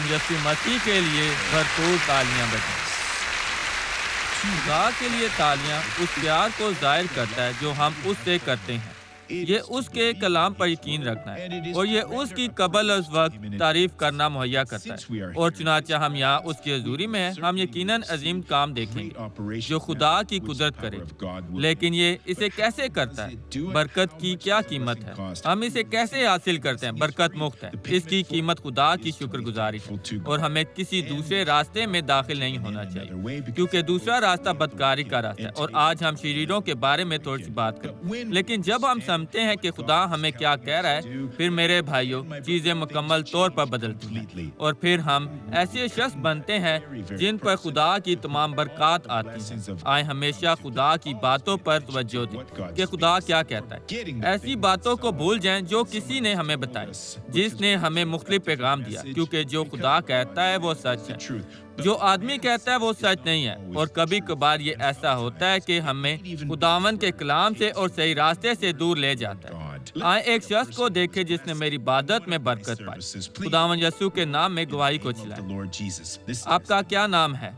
खुदावंद यीशु मसीह के लिए भरपूर तालियां बजाएं। खुदा के लिए तालियां उस प्यार को जाहिर करता है जो हम उससे करते हैं। ये उसके कलाम पर यकीन रखना है और ये उसकी कबल उस वक्त तारीफ करना मुहैया करता है। और चुनांचे हम यहाँ उसकी हजूरी में हैं, हम यकीनन अजीम काम देखेंगे जो खुदा की कुदरत करे। लेकिन ये इसे कैसे करता है? बरकत की क्या कीमत है? हम इसे कैसे हासिल करते हैं? बरकत मुफ्त है। इसकी कीमत खुदा की शुक्रगुजारी है और हमें किसी दूसरे रास्ते में दाखिल नहीं होना चाहिए, क्योंकि दूसरा रास्ता बदकारी का रास्ता है। और आज हम शरीरों के बारे में थोड़ी सी बात करें। लेकिन जब हम समझते हैं कि खुदा हमें क्या कह रहा है, फिर मेरे भाइयों चीजें मुकम्मल तौर पर बदलती हैं और फिर हम ऐसे शख्स बनते हैं जिन पर खुदा की तमाम बरकत आती हैं। आए हमेशा खुदा की बातों पर तवज्जो दें कि खुदा क्या कहता है। ऐसी बातों को भूल जाएं जो किसी ने हमें बताई, जिसने हमें मुख्तलिफ पैगाम दिया, क्योंकि जो खुदा कहता है वो सच है, जो आदमी कहता है वो सच नहीं है। और कभी कभार ये ऐसा होता है कि हमें खुदावन के कलाम से और सही रास्ते से दूर ले जाता है। आए एक शख्स को देखे जिसने मेरी इबादत में बरकत पाई। खुदावन यीशु के नाम में गवाही को चिल्लाएं। आपका क्या नाम है?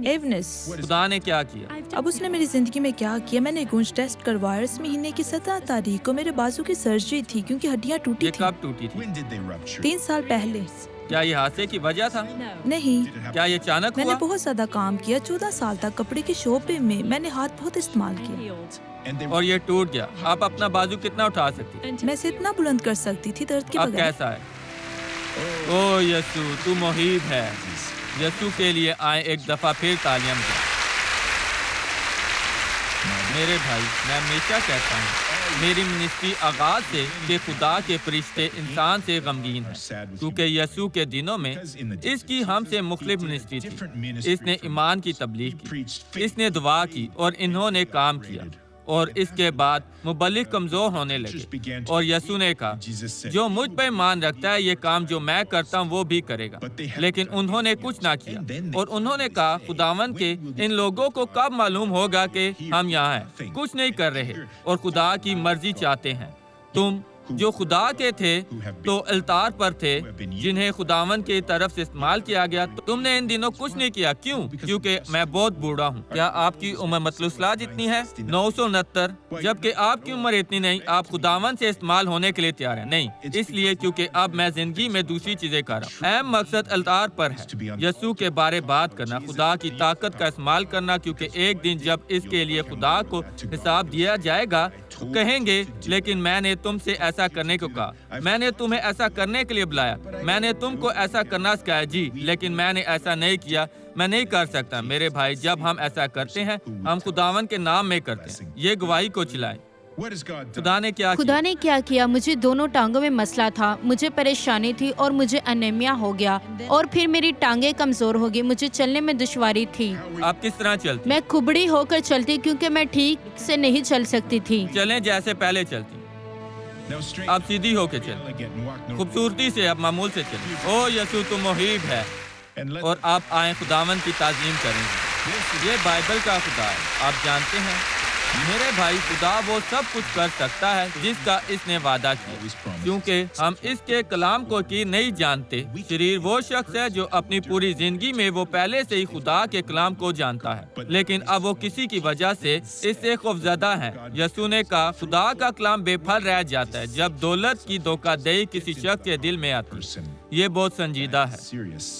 एवनिस। खुदा ने क्या किया? अब उसने मेरी जिंदगी में क्या किया? मैंने गूंज टेस्ट करवाया। इस महीने की 17 तारीख को मेरे बाजू की सर्जरी थी क्योंकि हड्डियां टूटी ये थी। कब टूटी थी? 3 साल पहले। क्या ये हादसे की वजह था? नहीं, क्या ये अचानक मैंने हुआ? बहुत ज्यादा काम किया। 14 साल तक कपड़े के शोबे में मैंने हाथ बहुत इस्तेमाल किया और ये टूट गया। आप अपना बाजू कितना उठा सकती हैं? मैं इसे इतना बुलंद कर सकती थी दर्द के अब बगैर। कैसा है? ओ यीशु, तू मुहीब है। यीशु के लिए आए एक दफा फिर तालियां बजाएं। मेरे भाई, मैं हमेशा कहता हूँ मेरी मिनिस्ट्री आगाज से कि खुदा के फरिश्ते इंसान से गमगीन हैं, क्योंकि यीशु के दिनों में इसकी हमसे मुख्तलिफ मिनिस्ट्री थी। इसने ईमान की तबलीग की, इसने दुआ की और इन्होंने काम किया। और इसके बाद मुबल्लिग कमजोर होने लगे और यीशु ने कहा, जो मुझ पर ईमान रखता है ये काम जो मैं करता हूँ वो भी करेगा। लेकिन उन्होंने कुछ ना किया और उन्होंने कहा, खुदावन के इन लोगों को कब मालूम होगा कि हम यहाँ हैं, कुछ नहीं कर रहे और खुदा की मर्जी चाहते हैं। तुम जो खुदा के थे तो अल्तार पर थे, जिन्हें खुदावन की तरफ से इस्तेमाल किया गया। तो तुमने इन दिनों कुछ नहीं किया। क्यों? क्योंकि मैं बहुत बूढ़ा हूँ। क्या आपकी उम्र मतलुसला जितनी है? 969। जबकि आपकी उम्र इतनी नहीं। आप खुदावन से इस्तेमाल होने के लिए तैयार हैं? नहीं, इसलिए क्योंकि अब मैं जिंदगी में दूसरी चीजें कर रहा हूँ। अहम मकसद अल्तार पर है, यीशु के बारे बात करना, खुदा की ताकत का इस्तेमाल करना, क्योंकि एक दिन जब इसके लिए खुदा को हिसाब दिया जाएगा कहेंगे, लेकिन मैंने तुमसे ऐसा करने को कहा, मैंने तुम्हें ऐसा करने के लिए बुलाया, मैंने तुमको ऐसा करना सिखाया जी, लेकिन मैंने ऐसा नहीं किया, मैं नहीं कर सकता। मेरे भाई, जब हम ऐसा करते हैं हम खुदावन के नाम में करते हैं। ये गवाही को चिल्लाएं। खुदा ने क्या किया? मुझे दोनों टांगों में मसला था, मुझे परेशानी थी और मुझे अनेमिया हो गया और फिर मेरी टांगें कमजोर हो गई, मुझे चलने में दुश्वारी थी। आप किस तरह चलती? मैं कुबड़ी होकर चलती क्योंकि मैं ठीक से नहीं चल सकती थी। चलें जैसे पहले चलती। अब सीधी होके चल, खूबसूरती से, अब मामूल से चल। ओ यीशु, तुम मुहीब है। और आप आए खुदावन की ताज़ीम करेंगे। ये बाइबल का खुदा है। आप जानते हैं मेरे भाई, खुदा वो सब कुछ कर सकता है जिसका इसने वादा किया, क्योंकि हम इसके कलाम को की नहीं जानते। शरीर वो शख्स है जो अपनी पूरी जिंदगी में वो पहले से ही खुदा के कलाम को जानता है, लेकिन अब वो किसी की वजह से इससे खौफजदा है। यीशु ने कहा, खुदा का कलाम बेफल रह जाता है जब दौलत की धोखाधड़ी किसी शख्स के दिल में आती है। ये बहुत संजीदा है।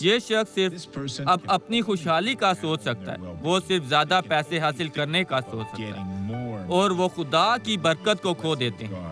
ये शख्स सिर्फ अब अपनी खुशहाली का सोच सकता है, वो सिर्फ ज्यादा पैसे हासिल करने का सोच सकता है और वो खुदा की बरकत को खो देते हैं।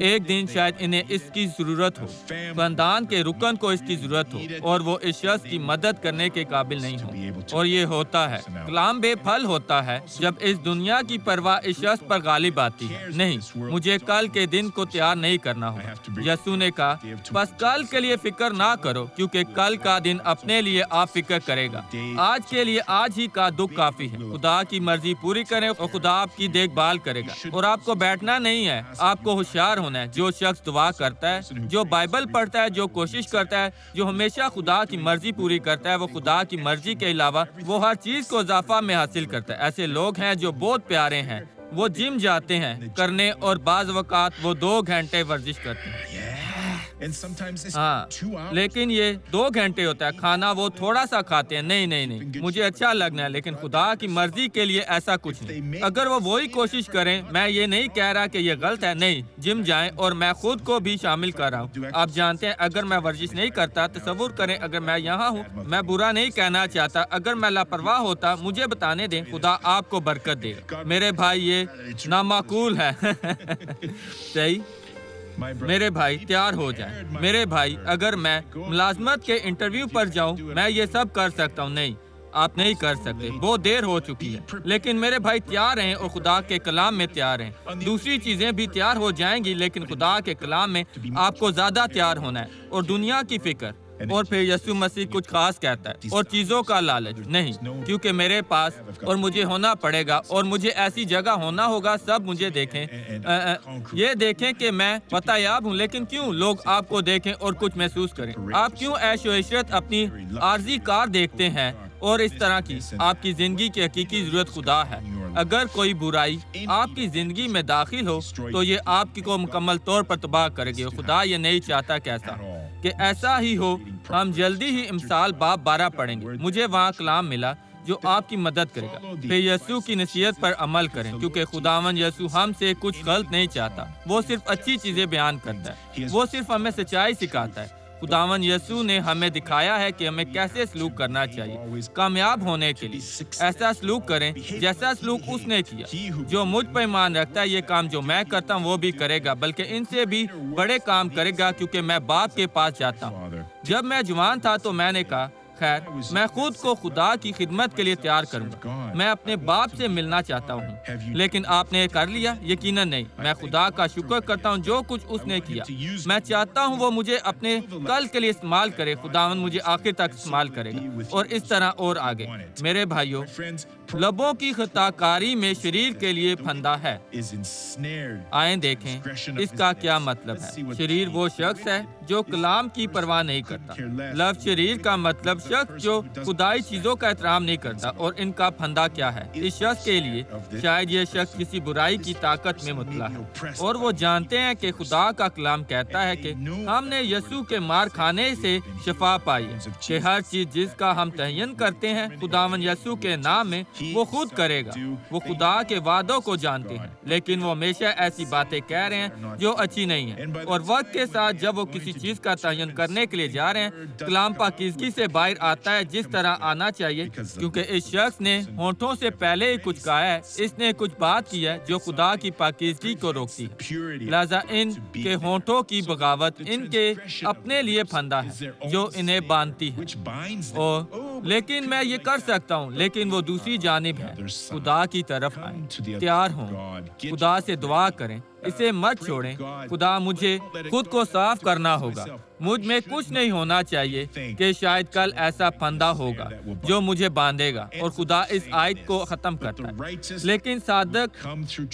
एक दिन शायद इन्हें इसकी जरूरत हो, खानदान के रुकन को इसकी जरूरत हो और वो इस शख्स की मदद करने के काबिल नहीं हो। और ये होता है, कलाम बेफल होता है जब इस दुनिया की परवाह इस शख्स पर गालिब आती है। नहीं, मुझे कल के दिन को तैयार नहीं करना होगा। यीशु ने कहा, बस कल के लिए फिक्र ना करो, क्योंकि कल का दिन अपने लिए आप फिक्र करेगा। आज के लिए आज ही का दुख काफी है। खुदा की मर्जी पूरी करें और खुदा आपकी देखभाल करेगा। और आपको बैठना नहीं है, आपको होशियार होना है। जो शख्स दुआ करता है, जो बाइबल पढ़ता है, जो कोशिश करता है, जो हमेशा खुदा की मर्जी पूरी करता है, वो खुदा की मर्जी के अलावा वो हर चीज को इजाफा में हासिल करता है। ऐसे लोग हैं जो बहुत प्यारे हैं, वो जिम जाते हैं करने और बाज वक़ात वो 2 घंटे वर्जिश करते हैं। ہاں لیکن یہ 2 گھنٹے ہوتا ہے کھانا وہ تھوڑا سا کھاتے ہیں. نہیں مجھے اچھا لگنا ہے لیکن خدا کی مرضی کے لیے ایسا کچھ نہیں. اگر وہ وہی کوشش کریں, میں یہ نہیں کہہ رہا کہ یہ غلط ہے, نہیں, جم جائیں, اور میں خود کو بھی شامل کر رہا ہوں. آپ جانتے ہیں اگر میں ورزش نہیں کرتا, تصور کریں اگر میں یہاں ہوں, میں برا نہیں کہنا چاہتا, اگر میں لاپرواہ ہوتا مجھے بتانے دیں, خدا آپ کو برکت دے. میرے بھائی یہ نامعقول ہے. صحیح, میرے بھائی تیار ہو جائیں. میرے بھائی اگر میں ملازمت کے انٹرویو پر جاؤں, میں یہ سب کر سکتا ہوں. نہیں, آپ نہیں کر سکتے, بہت دیر ہو چکی ہے. لیکن میرے بھائی تیار ہیں اور خدا کے کلام میں تیار ہیں. دوسری چیزیں بھی تیار ہو جائیں گی لیکن خدا کے کلام میں آپ کو زیادہ تیار ہونا ہے. اور دنیا کی فکر, اور پھر یسوع مسیح کچھ خاص کہتا ہے, اور چیزوں کا لالچ نہیں, کیونکہ میرے پاس اور مجھے ہونا پڑے گا, اور مجھے ایسی جگہ ہونا ہوگا سب مجھے دیکھیں, یہ دیکھیں کہ میں فتح یاب ہوں. لیکن کیوں لوگ آپ کو دیکھیں اور کچھ محسوس کریں؟ آپ کیوں عیش و عشرت اپنی عارضی کار دیکھتے ہیں اور اس طرح کی؟ آپ کی زندگی کی حقیقی ضرورت خدا ہے. اگر کوئی برائی آپ کی زندگی میں داخل ہو تو یہ آپ کی کو مکمل طور پر تباہ کرے گی. خدا یہ نہیں چاہتا کہ ایسا ہی ہو. ہم جلدی ہی امثال باب 12 پڑھیں گے. مجھے وہاں کلام ملا جو آپ کی مدد کرے گا. پھر یسوع کی نصیحت پر عمل کریں, کیونکہ خداوند یسوع ہم سے کچھ غلط نہیں چاہتا. وہ صرف اچھی چیزیں بیان کرتا ہے, وہ صرف ہمیں سچائی سکھاتا ہے. خداوند یسوع نے ہمیں دکھایا ہے کہ ہمیں کیسے سلوک کرنا چاہیے کامیاب ہونے کے لیے. ایسا سلوک کریں جیسا سلوک اس نے کیا. جو مجھ پر ایمان رکھتا ہے, یہ کام جو میں کرتا ہوں وہ بھی کرے گا, بلکہ ان سے بھی بڑے کام کرے گا, کیونکہ میں باپ کے پاس جاتا ہوں. جب میں جوان تھا تو میں نے کہا, خیر, میں خود کو خدا کی خدمت کے لیے تیار کروں گا. میں اپنے باپ سے ملنا چاہتا ہوں. لیکن آپ نے کر لیا؟ یقیناً نہیں. میں خدا کا شکر کرتا ہوں جو کچھ اس نے کیا. میں چاہتا ہوں وہ مجھے اپنے کل کے لیے استعمال کرے. خداوند مجھے آخر تک استعمال کرے گا, اور اس طرح اور آگے. میرے بھائیوں, لبوں کی خطا کاری میں شریر کے لیے پھندا ہے. آئیں دیکھیں اس کا کیا مطلب ہے. شریر وہ شخص ہے جو کلام کی پرواہ نہیں کرتا. لفظ شریر کا مطلب شخص جو خدائی چیزوں کا احترام نہیں کرتا. اور ان کا پھندا کیا ہے؟ اس شخص کے لیے شاید یہ شخص کسی برائی کی طاقت میں مطلع ہے, اور وہ جانتے ہیں کہ خدا کا کلام کہتا ہے کہ ہم نے یسوع کے مار کھانے سے شفا پائی ہے, کہ ہر چیز جس کا ہم تعین کرتے ہیں خداوند یسوع کے نام میں وہ خود کرے گا. وہ خدا کے وعدوں کو جانتے ہیں, لیکن وہ ہمیشہ ایسی باتیں کہہ رہے ہیں جو اچھی نہیں ہیں. اور وقت کے ساتھ جب وہ کسی چیز کا تعین کرنے کے لیے جا رہے ہیں, کلام پاکیزگی سے باہر آتا ہے جس طرح آنا چاہیے, کیونکہ اس شخص نے ہونٹوں سے پہلے ہی کچھ کہا ہے. اس نے کچھ بات کی ہے جو خدا کی پاکیزگی کو روکتی ہے. لہذا ان کے ہونٹوں کی بغاوت ان کے اپنے لیے پھندا ہے جو انہیں باندھتی ہے. لیکن میں یہ کر سکتا ہوں. لیکن وہ دوسری جانب ہے. خدا کی طرف آئیں, تیار ہوں, خدا سے دعا کریں, اسے مت چھوڑیں. خدا مجھے خود کو صاف کرنا ہوگا. مجھ میں کچھ نہیں ہونا چاہیے کہ شاید کل ایسا پھندا ہوگا جو مجھے باندھے گا. اور خدا اس آیت کو ختم کرتا ہے. لیکن صادق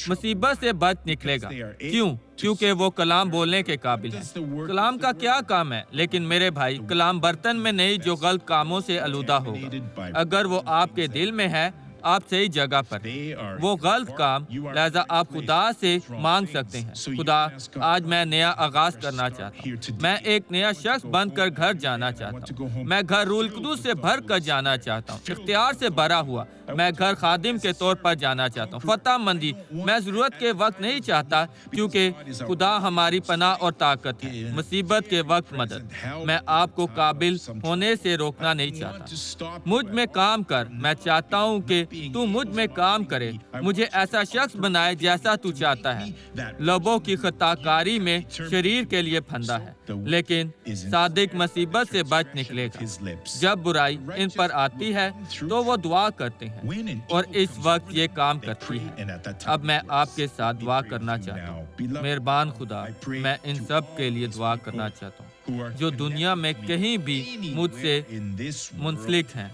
مصیبت سے بچ نکلے گا. کیوں؟ کیونکہ وہ کلام بولنے کے قابل ہے. کلام کا کیا کام ہے؟ لیکن میرے بھائی, کلام برتن میں نہیں جو غلط کاموں سے آلودہ ہوگا. اگر وہ آپ کے دل میں ہے, آپ صحیح جگہ پر وہ غلط کام. لہذا آپ خدا سے مانگ سکتے ہیں, خدا آج میں نیا آغاز کرنا چاہتا ہوں. میں ایک نیا شخص بن کر گھر جانا چاہتا ہوں. میں گھر روح القدس سے بھر کر جانا چاہتا ہوں, اختیار سے بھرا ہوا. میں گھر خادم کے طور پر جانا چاہتا ہوں. فتح مندی میں ضرورت کے وقت نہیں چاہتا, کیونکہ خدا ہماری پناہ اور طاقت ہے. مصیبت کے وقت مدد. میں آپ کو قابل ہونے سے روکنا نہیں چاہتا. مجھ میں کام کر. میں چاہتا ہوں کہ تو مجھ میں کام کرے. مجھے ایسا شخص بنائے جیسا تو چاہتا ہے. لبوں کی خطا کاری میں شریر کے لیے پھندا ہے, لیکن صادق مصیبت سے بچ نکلے گا. جب برائی ان پر آتی ہے تو وہ دعا کرتے ہیں, اور اس وقت یہ کام کرتی ہے. اب میں آپ کے ساتھ دعا کرنا چاہتا ہوں. مہربان خدا, میں ان سب کے لیے دعا کرنا چاہتا ہوں جو دنیا میں کہیں بھی مجھ سے منسلک ہیں.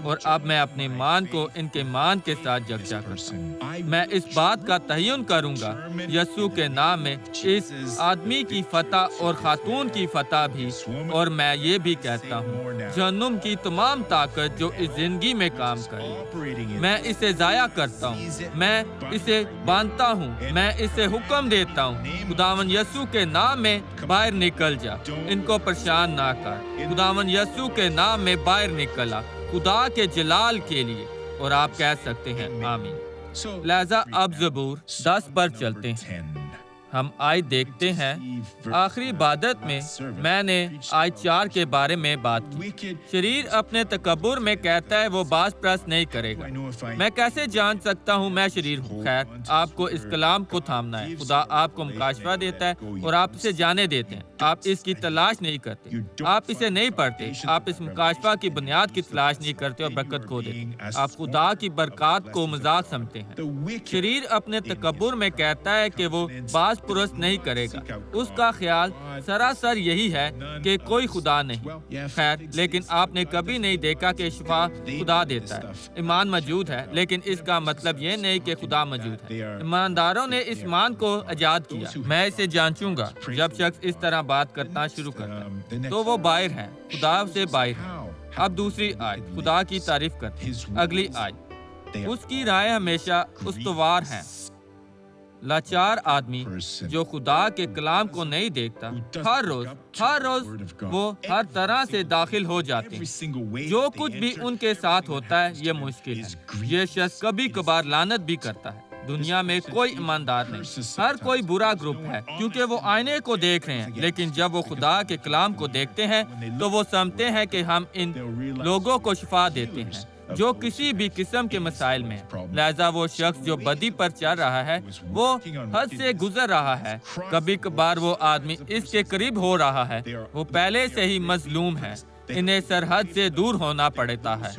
اور اب میں اپنے ایمان کو ان کے ایمان کے ساتھ یکجا کرتا ہوں۔ میں اس بات کا تعین کروں گا یسوع کے نام میں اس آدمی کی فتح اور خاتون کی فتح بھی، اور میں یہ بھی کہتا ہوں جہنم کی تمام طاقت جو اس زندگی میں کام کرے، میں اسے ضائع کرتا ہوں، میں اسے باندھتا ہوں، میں اسے حکم دیتا ہوں خداوند یسوع کے نام میں باہر نکل جا، ان کو پریشان نہ کر، خداوند یسوع کے نام میں باہر نکلا خدا کے جلال کے لیے۔ اور آپ کہہ سکتے ہیں آمین۔ لہذا اب زبور 10 پر چلتے ہیں۔ ہم آیت دیکھتے ہیں، آخری عبادت میں نے آیت 4 کے بارے میں بات کی۔ شریر اپنے تکبر میں کہتا ہے وہ باز پرست نہیں کرے گا۔ میں کیسے جان سکتا ہوں میں شریر ہوں؟ خیر، آپ کو اس کلام کو تھامنا ہے۔ خدا آپ کو مکاشفہ دیتا ہے اور آپ اسے جانے دیتے ہیں۔ آپ اس کی تلاش نہیں کرتے، آپ اسے نہیں پڑھتے، آپ اس مکاشفہ کی بنیاد کی تلاش نہیں کرتے اور برکت کھو دیتے۔ آپ خدا کی برکات کو مذاق سمجھتے ہیں۔ شریر اپنے تکبر میں کہتا ہے کہ وہ باز پرست نہیں کرے گا، اس کا خیال سراسر یہی ہے کہ کوئی خدا نہیں۔ خیر، لیکن آپ نے کبھی نہیں دیکھا کہ شفا خدا دیتا ہے۔ ایمان موجود ہے، لیکن اس کا مطلب یہ نہیں کہ خدا موجود ہے۔ ایمانداروں نے اس ایمان کو ایجاد کیا۔ میں اسے جانچوں گا۔ جب شخص اس طرح بات کرنا شروع کرتا ہے تو وہ باہر ہے، خدا سے باہر ہے۔ اب دوسری آیت خدا کی تعریف کرتے ہیں۔ اگلی آیت، اس کی رائے ہمیشہ استوار ہیں۔ لاچار آدمی جو خدا کے کلام کو نہیں دیکھتا، ہر روز وہ ہر طرح سے داخل ہو جاتے ہیں۔ جو کچھ بھی ان کے ساتھ ہوتا ہے یہ مشکل ہے۔ یہ شخص کبھی کبھار لعنت بھی کرتا ہے۔ دنیا میں کوئی ایماندار نہیں، ہر کوئی برا گروپ ہے، کیونکہ وہ آئینے کو دیکھ رہے ہیں، لیکن جب وہ خدا کے کلام کو دیکھتے ہیں تو وہ سمجھتے ہیں کہ ہم ان لوگوں کو شفا دیتے ہیں جو کسی بھی قسم کے مسائل میں ہیں۔ لہذا وہ شخص جو بدی پر چل رہا ہے وہ حد سے گزر رہا ہے۔ کبھی کبھار وہ آدمی اس کے قریب ہو رہا ہے، وہ پہلے سے ہی مظلوم ہے، انہیں سرحد سے دور ہونا پڑتا ہے،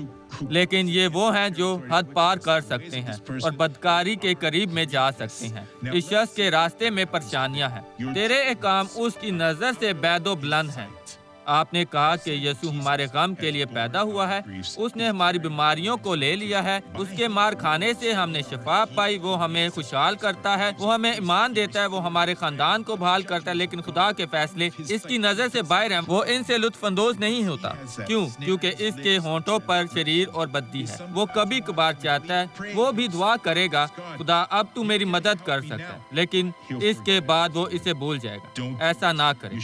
لیکن یہ وہ ہیں جو حد پار کر سکتے ہیں اور بدکاری کے قریب میں جا سکتے ہیں۔ اس شخص کے راستے میں پریشانیاں ہیں، تیرے احکام اس کی نظر سے بعید و بلند ہیں۔ آپ نے کہا کہ یسوع ہمارے غم کے لیے پیدا ہوا ہے، اس نے ہماری بیماریوں کو لے لیا ہے، اس کے مار کھانے سے ہم نے شفا پائی۔ وہ ہمیں خوشحال کرتا ہے، وہ ہمیں ایمان دیتا ہے، وہ ہمارے خاندان کو بحال کرتا ہے، لیکن خدا کے فیصلے اس کی نظر سے باہر ہیں، وہ ان سے لطف اندوز نہیں ہوتا۔ کیوں؟ کیونکہ اس کے ہونٹوں پر شریر اور بدی ہے۔ وہ کبھی کبھار چاہتا ہے، وہ بھی دعا کرے گا، خدا اب تو میری مدد کر سکتا ہے، لیکن اس کے بعد وہ اسے بھول جائے گا۔ ایسا نہ کریں۔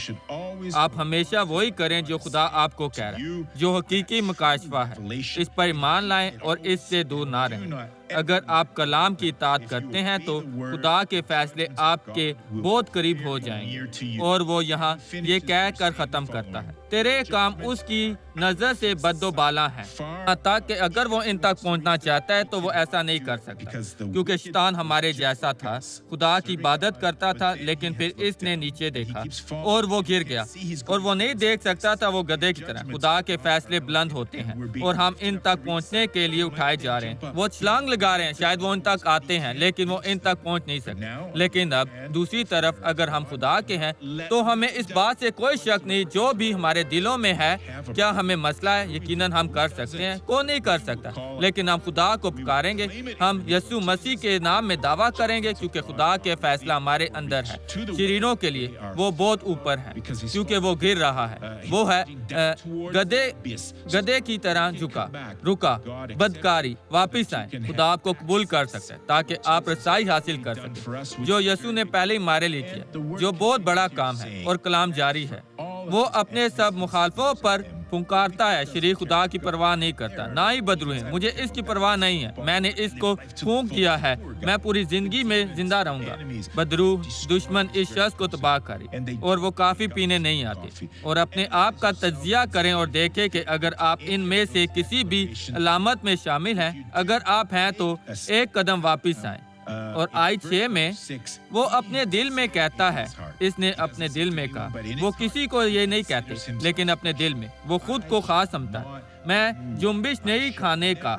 آپ ہمیشہ وہی کریں جو خدا آپ کو کہہ رہا ہے، جو حقیقی مکاشفہ ہے۔ اس پر ایمان لائیں اور اس سے دور نہ رہیں۔ اگر آپ کلام کی اطاعت کرتے ہیں تو خدا کے فیصلے آپ کے بہت قریب ہو جائیں گے۔ اور وہ یہاں یہ کہہ کر ختم کرتا ہے، تیرے کام اس کی نظر سے بد و بالا ہیں، تاکہ اگر وہ ان تک پہنچنا چاہتا ہے تو وہ ایسا نہیں کر سکتا، کیونکہ شیطان ہمارے جیسا تھا، خدا کی عبادت کرتا تھا، لیکن پھر اس نے نیچے دیکھا اور وہ گر گیا، اور وہ نہیں دیکھ سکتا تھا، وہ گدھے کی طرح۔ خدا کے فیصلے بلند ہوتے ہیں اور ہم ان تک پہنچنے کے لیے اٹھائے جا رہے ہیں۔ وہ چھلانگ لگا رہے ہیں، شاید وہ ان تک آتے ہیں، لیکن وہ ان تک پہنچ نہیں سکتے۔ لیکن اب دوسری طرف اگر ہم خدا کے ہیں تو ہمیں اس بات سے کوئی شک نہیں، جو بھی ہمارے دلوں میں ہے، کیا ہمیں مسئلہ ہے، یقیناً ہم کر سکتے ہیں، کون نہیں کر سکتا، لیکن ہم خدا کو پکاریں گے، ہم یسوع مسیح کے نام میں دعویٰ کریں گے، کیونکہ خدا کے فیصلہ ہمارے اندر ہے۔ شریروں کے لیے وہ بہت اوپر ہے، کیونکہ وہ گر رہا ہے، وہ ہے گدھے کی طرح رکا بدکاری، واپس آئیں۔ خدا آپ کو قبول کر سکتا ہے تاکہ آپ رسائی حاصل کر سکیں، جو یسوع نے پہلے ہی ہمارے لیے کیا، جو بہت بڑا کام ہے، اور کلام جاری ہے۔ وہ اپنے سب مخالفوں پر پھنکارتا ہے، شریک خدا کی پرواہ نہیں کرتا، نہ ہی بدروح، مجھے اس کی پرواہ نہیں ہے، میں نے اس کو پھونک دیا ہے، میں پوری زندگی میں زندہ رہوں گا۔ بدروح دشمن اس شخص کو تباہ کرے، اور وہ کافی پینے نہیں آتے، اور اپنے آپ کا تجزیہ کریں اور دیکھیں کہ اگر آپ ان میں سے کسی بھی علامت میں شامل ہیں، اگر آپ ہیں تو ایک قدم واپس آئیں۔ اور آیت 6 میں وہ اپنے دل میں کہتا ہے، اس نے اپنے دل میں کہا، وہ کسی کو یہ نہیں کہتے، لیکن اپنے دل میں وہ خود کو خاص سمجھتا ہے، میں جنبش نہیں کھانے کا،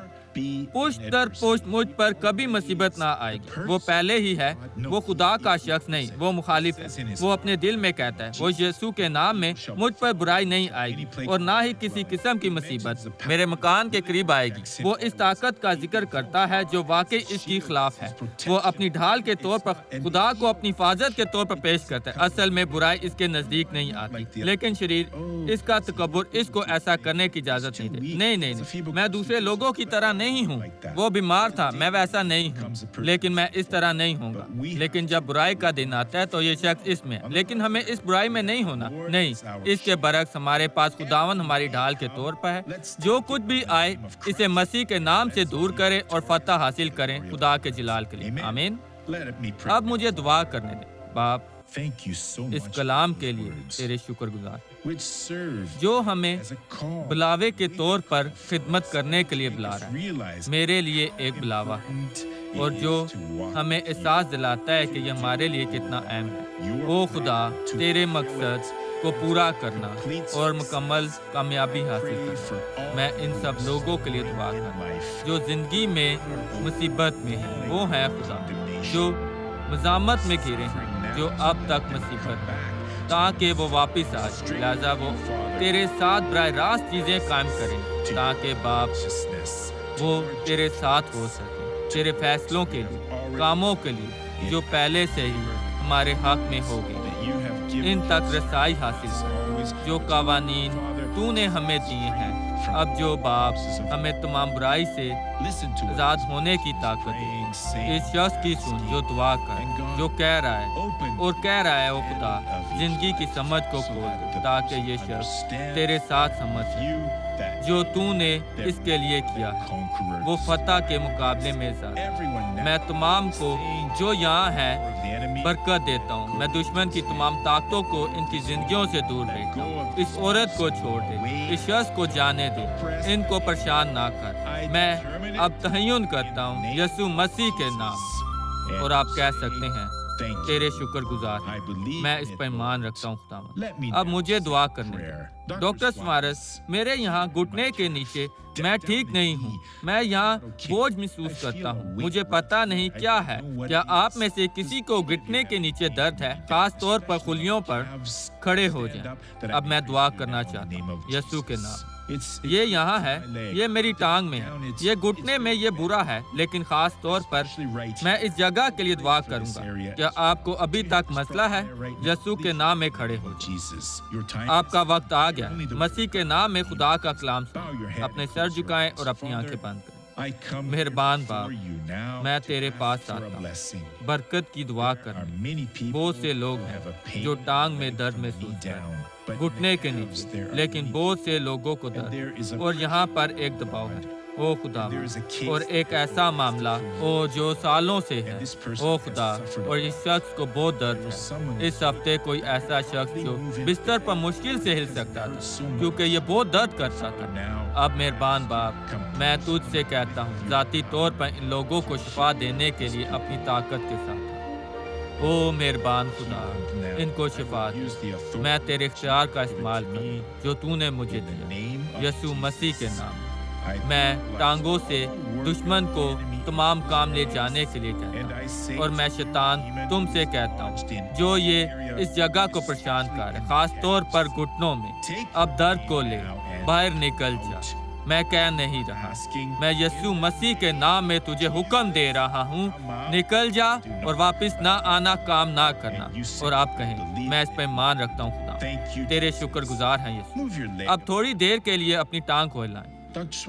पुष्ट दर पुष्ट मुझ पर कभी मुसीबत ना आएगी। वो पहले ही है, वो खुदा का शख्स नहीं, वो मुखालिफ है। वो अपने दिल में कहता है, वो यीशु के नाम में मुझ पर बुराई नहीं आएगी और ना ही किसी किस्म की मुसीबत मेरे मकान के करीब आएगी। वो इस ताकत का जिक्र करता है जो वाकई इसकी खिलाफ है। वो अपनी ढाल के तौर पर खुदा को अपनी हिफाजत के तौर पर पेश करता है। असल में बुराई इसके नजदीक नहीं आती, लेकिन शरीर इसका तकब्बुर इसको ऐसा करने की इजाजत नहीं देती। नहीं, मैं दूसरे लोगों की तरह नहीं हूँ। वो बीमार था, मैं वैसा नहीं हूँ, लेकिन मैं इस तरह नहीं हूँगा। लेकिन जब बुराई का दिन आता है तो ये शख्स इसमें है, लेकिन हमें इस बुराई में नहीं होना। नहीं, इसके बरक्स हमारे पास खुदावन हमारी ढाल के तौर पर है। जो कुछ भी आए इसे मसीह के नाम से दूर करें और फतह हासिल करें खुदा के जलाल के लिए। आमीन। अब मुझे दुआ करने दें। बाप, इस कलाम के लिए तेरे शुक्रगुजार जो हमें बुलावे के तौर पर खिदमत करने के लिए बुला रहा है, मेरे लिए एक बुलावा, और जो हमें एहसास दिलाता है कि ये हमारे लिए कितना अहम है। ओ खुदा, तेरे मकसद को पूरा करना और मुकम्मल कामयाबी हासिल करना। मैं इन सब लोगों के लिए दुआ करता जो जिंदगी में मुसीबत में है। वो है खुदा जो मज़ामत में घिरे हैं, जो अब तक मुसीबत है, ताकि वो वापस आ जाए। लिहाजा वो तेरे साथ बराह रास्त चीज़ें कायम करें, ताकि बाप वो तेरे साथ हो सके, तेरे फैसलों के लिए, कामों के लिए जो पहले से ही हमारे हक में होगी, इन तक रसाई हासिल कर। जो कवानीन तूने हमें दिए हैं, अब जो बाप हमें तमाम बुराई से आजाद होने की ताकत दे। इस शख्स की सुन जो दुआ कर, जो कह रहा है और कह रहा है, वो खुदा जिंदगी की समझ को खोल दे, ताकि ये शख्स तेरे साथ समझ सके जो तूने इसके लिए किया है, वो फतह के मुकाबले में ज़्यादा। मैं तमाम को जो यहाँ है बरकत देता हूँ। मैं दुश्मन की तमाम ताकतों को इनकी जिंदगियों से दूर भेजता हूँ। इस औरत को छोड़ दे, इस शख्स को जाने दे, इनको परेशान ना कर। मैं अब तहय्युन करता हूँ यीशु मसीह के नाम, और आप कह सकते हैं तेरे शुक्रगुजार हैं। मैं इस पर ईमान रखता हूँ खुदा। अब मुझे दुआ करने दो। डॉक्टर स्मारस, मेरे यहाँ घुटने के नीचे मैं ठीक नहीं हूँ। मैं यहाँ बोझ महसूस करता हूँ। मुझे पता नहीं क्या है। क्या आप में से किसी को घुटने के नीचे दर्द है, खास तौर पर खुलियों पर? खड़े हो जाएं। अब मैं दुआ करना चाहता हूँ यीशु के नाम। ये यहाँ है, ये मेरी टांग में है, ये घुटने में ये बुरा है, लेकिन खास तौर पर मैं इस जगह के लिए दुआ करूंगा। क्या आपको अभी तक मसला है? यीशु के नाम में खड़े हो। आपका वक्त आ गया। मसीह के नाम में खुदा का कलाम सुनें। अपने सर झुकाएं और अपनी आंखें बंद करें। मेहरबान बाप, मैं तेरे पास आता हूँ बरकत की दुआ करने। बहुत से लोग हैं जो टांग में दर्द महसूस करते, घुटने के नीचे, लेकिन बहुत से लोगों को दर्द, और यहाँ पर एक दबाव है। ओ खुदा, और एक ऐसा मामला जो सालों से है। ओ खुदा, और इस शख्स को बहुत दर्द है। इस हफ्ते कोई ऐसा शख्स जो बिस्तर पर मुश्किल से हिल सकता था क्योंकि ये बहुत दर्द करता था। अब मेहरबान बाप, मैं तुझसे कहता हूँ ज़ाती तौर पर इन लोगों को शिफा देने के लिए अपनी ताकत के साथ। ओ मेहरबान खुदा, इनको शिफा दे। मैं तेरे इख्तियार का इस्तेमाल करूँ जो तूने मुझे दिया, यीशु मसीह के नाम। मैं टांगों से दुश्मन को तमाम काम ले जाने के लिए कहता हूँ, और मैं शैतान तुमसे कहता हूँ जो ये इस जगह को परेशान कर है, खास तौर पर घुटनों में, अब दर्द को ले बाहर निकल जा। मैं कह नहीं रहा, मैं यीशु मसीह के नाम में तुझे हुक्म दे रहा हूँ, निकल जा और वापस ना आना, काम ना करना। और आप कहें, मैं इस पर ईमान रखता हूँ खुदा, तेरे शुक्रगुजार हैं यीशु। अब थोड़ी देर के लिए अपनी टांग को हिलाएं।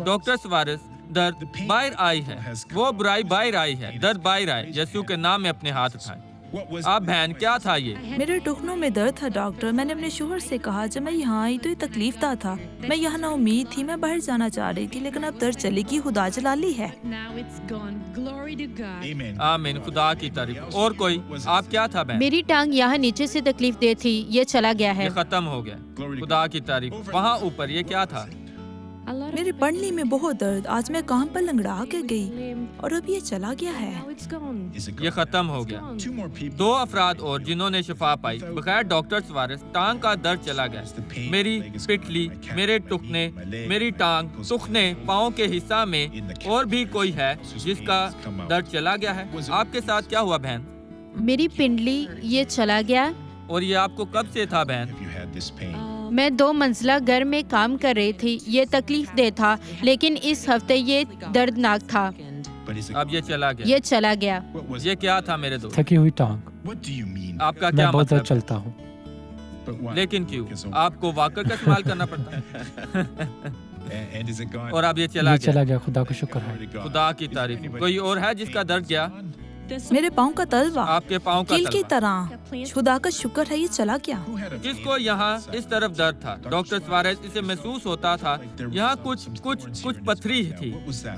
डॉक्टर स्वारस, दर्द बाहर आई है, वो बुराई बाहर आई है, दर्द बाहर आए। यीशु के नाम में अपने हाथ उठाएं। अब बहन, क्या था ये? मेरे टुकनों में दर्द था डॉक्टर। मैंने अपने शोहर से कहा जब मैं यहाँ आई तो ये तकलीफदा था। मैं यहाँ ना उम्मीद थी, मैं बाहर जाना चाह रही थी, लेकिन अब दर्द चलेगी। खुदा जलाली है। आमीन, खुदा की तारीफ। और कोई? आप क्या था बहन? मेरी टांग यहाँ नीचे से तकलीफ दे थी, ये चला गया है। ये खत्म हो गया। खुदा की तारीफ। वहाँ ऊपर ये क्या था? मेरे पढ़ने में बहुत दर्द, आज मैं काम पर लंगड़ा के गई और अब ये चला गया है। ये खत्म हो गया। 2 अफराद और जिन्होंने शिफा पाई, बगैर डॉक्टर सिफारिश टांग का दर्द चला गया। मेरी पिटली, मेरे टुकने, मेरी टांग, टुकने, पाँव के हिस्सा में और भी कोई है जिसका दर्द चला गया है? आपके साथ क्या हुआ बहन? मेरी पिंडली ये चला गया। और ये आपको कब से था बहन? मैं 2 मंजिला घर में काम कर रही थी। ये तकलीफ दे था, लेकिन इस हफ्ते ये दर्दनाक था। अब ये चला गया। ये चला गया। ये क्या था मेरे दोस्त? थकी हुई टांग। आपका क्या मैं बहुत मतलब? चलता हूँ। लेकिन क्यों? आपको वॉकर का इस्तेमाल करना पड़ता है। और अब ये चला ये गया। चला गया, खुदा का शुक्र है। खुदा की तारीफ। कोई और है जिसका दर्द गया? मेरे पाँव का तलवा आपके पाँव का कील की तलवा। तरह, खुदा का शुक्र है ये चला गया। किसको यहाँ इस तरफ दर्द था? डॉक्टर सुआरेज, इसे महसूस होता था यहाँ कुछ पथरी थी।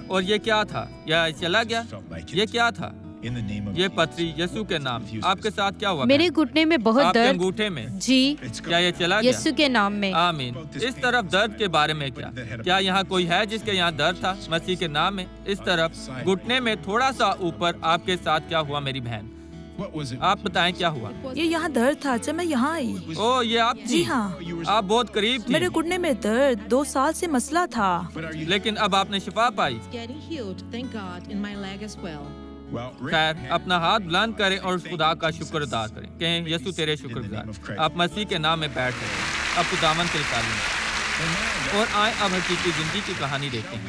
और ये क्या था? यह चला गया। ये क्या था? ये पथरी यीशु के नाम। आपके साथ क्या हुआ? मेरे घुटने में बहुत आपके दर्द। अंगूठे में? जी, क्या ये चला गया? यीशु के नाम में। आमीन। इस तरफ दर्द के बारे में क्या यहाँ कोई है जिसके यहाँ दर्द था? मसीह के नाम में। इस तरफ घुटने में थोड़ा सा ऊपर। आपके साथ क्या हुआ मेरी बहन? आप बताएं क्या हुआ? ये यहाँ दर्द था जब मैं यहाँ आई। ओ, ये आप थी? जी हाँ, आप बहुत करीब मेरे थी। घुटने में दर्द 2 साल से मसला था, लेकिन अब आपने शिफा पाई। getting healed, thank God, in my leg as well. खैर, अपना हाथ बुलंद करें और खुदा का शुक्र अदा करें। कहें, यीशु तेरे शुक्रगुजार। आप मसीह के नाम में बैठ सकते। अब खुदावंद के तालीम। और आए अब हकीकी जिंदगी की कहानी देखते हैं।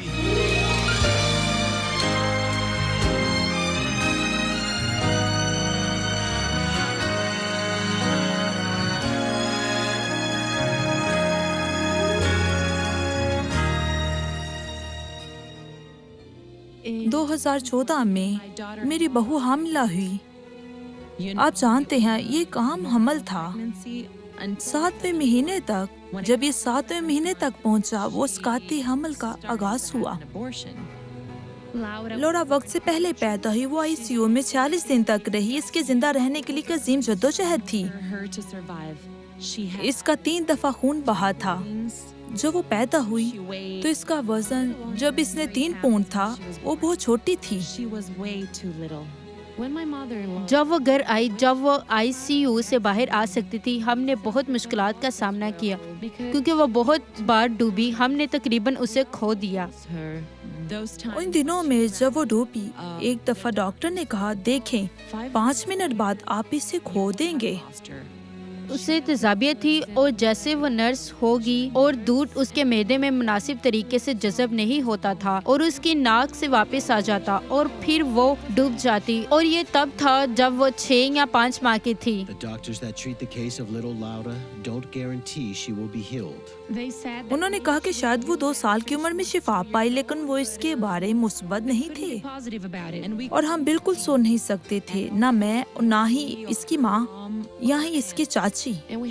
In 2014 में मेरी बहू हामिला हुई। आप जानते हैं ये काम हमल था। 7वें महीने तक, जब ये 7वें महीने तक पहुंचा, वो स्काती हमल का आगाज हुआ। लोरा वक्त से पहले पैदा हुई। वो आईसीयू में 46 दिन तक रही। इसके जिंदा रहने के लिए एक अजीम जद्दोजहद थी। इसका 3 दफा खून बहा था। जब वो पैदा हुई तो इसका वजन, जब इसने 3 पौंड था, वो बहुत छोटी थी। जब वो घर आई, जब वो आईसीयू से बाहर आ सकती थी, हमने बहुत मुश्किलात का सामना किया क्योंकि वो बहुत बार डूबी। हमने तकरीबन उसे खो दिया। उन दिनों में जब वो डूबी, एक दफा डॉक्टर ने कहा, देखें 5 मिनट बाद आप इसे खो देंगे। उसे तेजाबियत थी और जैसे वो नर्स होगी और दूध उसके मैदे में मुनासिब तरीके से जज़ब नहीं होता था और उसकी नाक से वापस आ जाता और फिर वो डूब जाती। और ये तब था जब वो 6 या 5 माह की थी। The doctors that treat the case of little Laura don't guarantee she will be healed. उन्होंने कहा कि शायद वो 2 साल की उम्र में शिफा पाई, लेकिन वो इसके बारे में मुस्बत नहीं थे और हम बिल्कुल सो नहीं सकते थे, ना मैं और ना ही इसकी माँ, या ही इसकी चाची।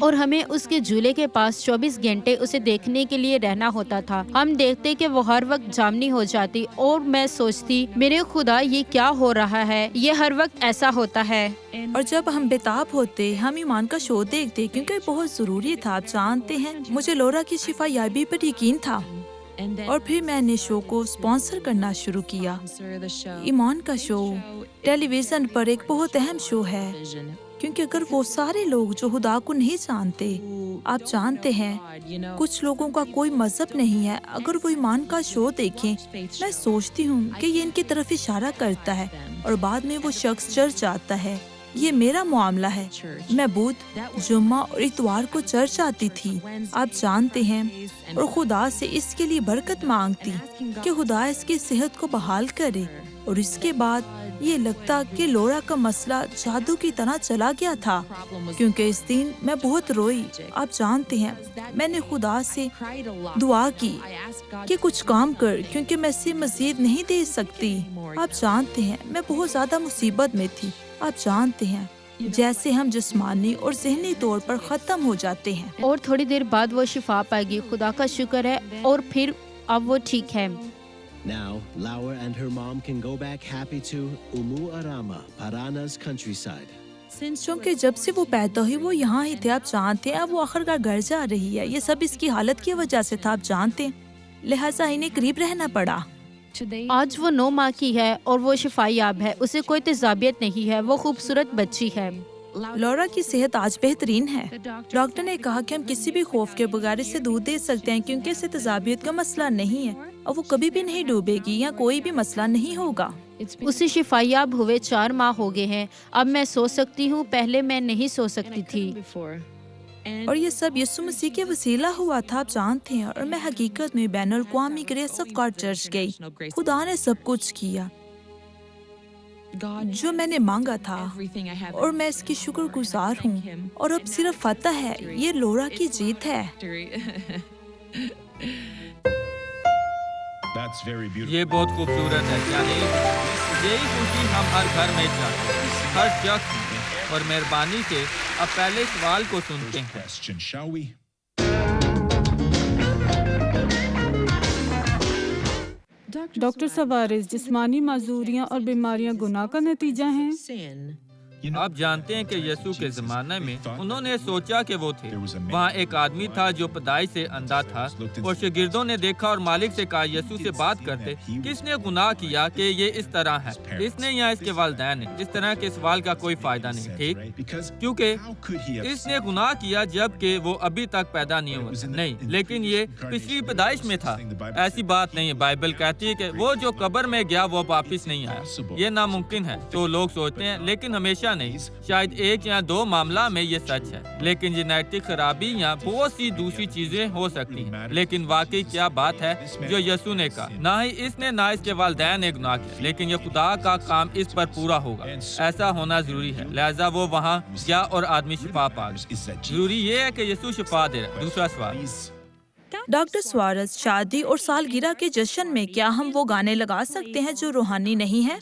और हमें उसके झूले के पास 24 घंटे उसे देखने के लिए रहना होता था। हम देखते कि वो हर वक्त जामनी हो जाती और मैं सोचती, मेरे खुदा ये क्या हो रहा है? ये हर वक्त ऐसा होता है। और जब हम बेताब होते, हम ईमान का शो देखते क्योंकि बहुत जरूरी था। आप जानते हैं, मुझे लोरा की शिफा याबी पर यकीन था और फिर मैंने शो को स्पॉन्सर करना शुरू किया। ईमान का शो टेलीविजन पर एक बहुत अहम शो है क्योंकि अगर वो सारे लोग जो खुदा को नहीं जानते, आप जानते हैं कुछ लोगों का कोई मजहब नहीं है, अगर वो ईमान का शो देखें, मैं सोचती हूँ कि ये इनकी तरफ इशारा करता है और बाद में वो शख्स चर्च जाता है। ये मेरा मामला है। मैं बुध, जुम्मा और इतवार को चर्च आती थी, आप जानते हैं, और खुदा से इसके लिए बरकत मांगती कि खुदा इसकी सेहत को बहाल करे। और इसके बाद ये लगता कि लोरा का मसला जादू की तरह चला गया था क्योंकि इस दिन मैं बहुत रोई। आप जानते हैं, मैंने खुदा से दुआ की कि कुछ काम कर क्योंकि मैं इसे मजीद नहीं दे सकती। आप जानते हैं, मैं बहुत ज्यादा मुसीबत में थी। आप जानते हैं, जैसे हम जिस्मानी और ज़हनी तौर पर खत्म हो जाते हैं। और थोड़ी देर बाद वो शिफा पाएगी, खुदा का शुक्र है। और फिर अब वो ठीक है। Now, Laura and her mom can go back happy to Umu Arama, Parana's countryside. क्योंकि जब से वो पैदा हुई वो यहाँ ही थे। आप जानते हैं, अब वो आखिरकार घर जा रही है। ये सब इसकी हालत की वजह से था। आप जानते हैं, लिहाजा इन्हें करीब रहना पड़ा। आज वो 9 माह की है और वो शिफायाब है, उसे कोई तेजाबियत नहीं है, वो खूबसूरत बच्ची है। लौरा की सेहत आज बेहतरीन है। डॉक्टर ने कहा कि हम किसी भी खौफ के बगैर इसे दूध दे सकते हैं क्योंकि इसे तेजाबियत का मसला नहीं है और वो कभी भी नहीं डूबेगी या कोई भी मसला नहीं होगा। उसे शिफायाब हुए 4 माह हो गए हैं। अब मैं सो सकती हूँ, पहले मैं नहीं सो सकती थी। और ये सब यीशु मसीह के वसीला हुआ था, आप जानते हैं। और मैं हकीकत में बैनुल अक़वामी ग्रेस ऑफ गॉड चर्च गई। खुदा ने सब कुछ किया जो मैंने मांगा था और मैं इसकी शुक्रगुजार हूँ। और अब सिर्फ फतह है, ये लौरा की जीत है। ये बहुत खूबसूरत है, यानी यही खुशी हम हर घर में चाहते हैं, हर शख्स। और मेहरबानी से अब पहले सवाल को सुनते हैं। डॉक्टर सवारिस, जिस्मानी माजूरियाँ और बीमारियाँ गुनाह का नतीजा हैं। आप जानते हैं कि यीशु के ज़माने में उन्होंने सोचा कि वो थे। वहाँ एक आदमी था जो पैदाइश से अंधा था और शागिर्दों ने देखा और मालिक से कहा यीशु से बात करते, किसने गुनाह किया कि ये इस तरह है, इसने या इसके वालिदैन ने? इस तरह के सवाल का कोई फायदा नहीं, ठीक? क्योंकि इसने गुनाह किया जबकि वो अभी तक पैदा नहीं हुआ था। नहीं, लेकिन ये पिछली पैदाइश में था। ऐसी बात नहीं है। बाइबल कहती है कि वो जो कब्र में गया वो वापिस नहीं आया। ये नामुमकिन है, तो लोग सोचते हैं, लेकिन हमेशा नहीं। शायद 1 या 2 मामला में ये सच है, लेकिन जेनेटिक खराबी या बहुत सी दूसरी चीजें हो सकती हैं। लेकिन वाकई क्या बात है जो यीशु ने कहा, ना ही इसने ना इसके वालिदैन ने गुनाह किया, लेकिन ये खुदा का काम इस पर पूरा होगा। ऐसा होना जरूरी है, लिहाजा वो वहाँ गया और आदमी शिफा पा गया। जरूरी ये है कि यीशु शिफा दे रहा है। दूसरा सवाल, डॉक्टर सुआरेस, शादी और सालगिरह के जश्न में क्या हम वो गाने लगा सकते हैं जो रूहानी नहीं है?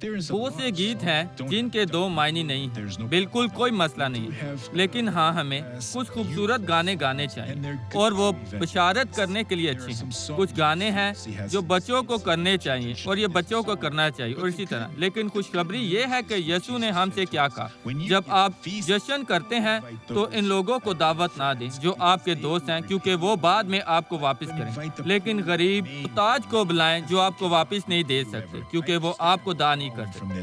बहुत से गीत हैं जिनके 2 मायने नहीं हैं। बिल्कुल कोई मसला नहीं है, लेकिन हाँ, हमें कुछ खूबसूरत गाने गाने चाहिए और वो बशारत करने के लिए अच्छे हैं। कुछ गाने हैं जो बच्चों को करने चाहिए और ये बच्चों को करना चाहिए और इसी तरह। लेकिन खुशखबरी ये है कि यीशु ने हमसे क्या कहा, जब आप जश्न करते हैं तो इन लोगों को दावत ना दें जो आपके दोस्त हैं, क्योंकि वो बाद में आपको वापस करें। लेकिन गरीब मुहताज को बुलाएं जो आपको वापस नहीं दे सकते, क्योंकि वो आपको दान नहीं करते।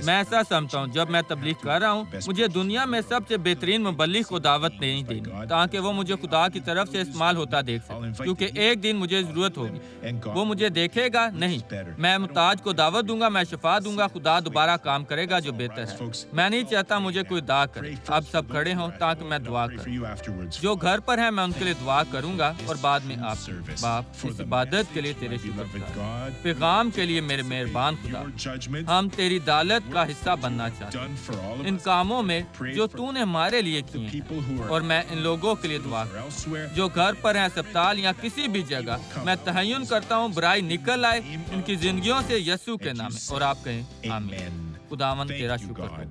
मैं ऐसा समझता हूँ, जब मैं तबलीग कर रहा हूँ, मुझे दुनिया में सबसे बेहतरीन मुबल्लिग को दावत नहीं देनी, ताकि वो मुझे खुदा की तरफ से इस्तेमाल होता देख सके, क्योंकि एक दिन मुझे जरूरत होगी। वो मुझे देखेगा नहीं। मैं मुहताज को दावत दूंगा, मैं शिफा दूंगा, खुदा दोबारा काम करेगा जो बेहतर है। मैं नहीं चाहता मुझे कोई दुआ करे। अब सब खड़े हों ताकि मैं दुआ करूं। जो घर पर है मैं उनके लिए दुआ करूंगा और बाद में आप। बाप, इस इबादत के लिए तेरे शुक्र, पैगाम के लिए मेरे मेहरबान खुदा, हम तेरी अदालत का हिस्सा बनना चाहते हैं इन कामों में जो तूने हमारे लिए किए हैं। और मैं इन लोगों के लिए दुआ जो घर पर हैं, अस्पताल या किसी भी जगह, मैं तहय्युन करता हूँ बुराई निकल आए इनकी जिंदगियों से यीशु के नाम में। और आप कहें आमीन। खुदावन तेरा शुक्र हो।